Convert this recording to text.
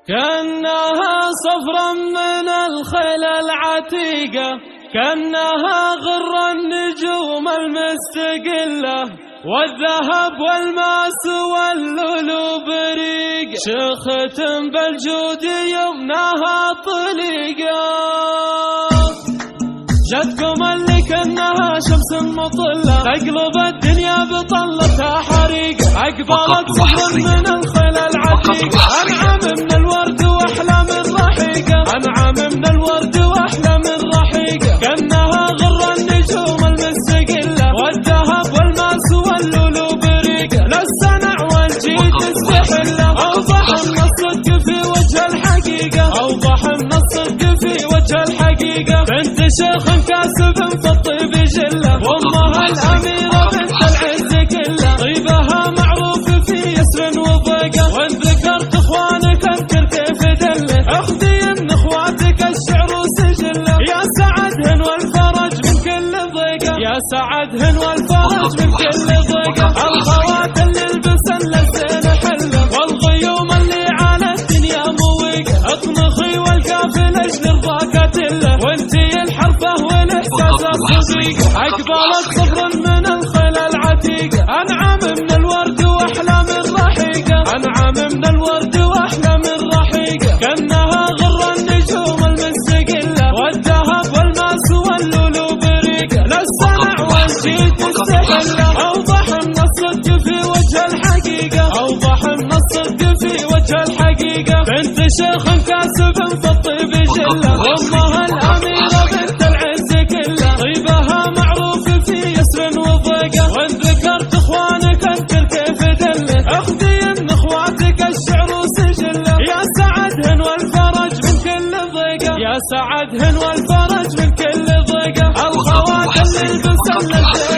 كأنها صفرا من الخيل العتيقة، كأنها غر النجوم المستقلة، والذهب والماس واللؤلؤ بريق، شيخة بالجود يمناها طليقة. جتكم اللي كأنها شمس مطلة، تقلب الدنيا بطلتها حريق، أقبلت صفر من الخيل العتيقة، أنعم من الورد وأحلى من رحيقة، أنعم من الورد وأحلى من رحيقة، كأنها غر النجوم المستقلة، والذهب والماس واللؤلؤ بريقة، للصنع والجيد تستحله، أوضح من الصدق في وجه الحقيقة، أوضح من الصدق في وجه الحقيقة. بنت شيخ كاسب في الطيب جله، وامها الأميرة بنت العز كله، طيبها معروف في يسر وضيقة، وإن ذكرت إخوانك أذكر كيف دله، أخذي إن إخواتك الشعر سجله، يا سعدهن والفرج من كل ضيقة، يا سعدهن والفرج من كل ضيقة. الخوات اللي لبسن للزين حله، والغيوم اللي على الدنيا مويقة، اطنخي والقافل اجل رضاك تله، وانتي الحرفة والإحساس الصديقة، أقبلت صفر من الخيل العتيقة، أنعم من الورد وأحلى من رحيقة، أنعم من الورد وأحلى من رحيقة، كأنها غر النجوم المستقلة، والذهب والماس واللؤلؤ بريقة، للصنع والجيد تستحله، أوضح من الصدق في وجه الحقيقة، أوضح من الصدق في وجه الحقيقة. بنت شيخ كاسب في الطيب جله، وامها الأميرة بنت العز كله، طيبها معروف في يسر وضيقة، وإن ذكرت إخوانك أذكر كيف دله، أخذي إن إخواتك الشعر سجله، يا سعدهن والفرج من كل ضيقة، يا سعدهن والفرج من كل ضيقة. الخوات اللي لبسن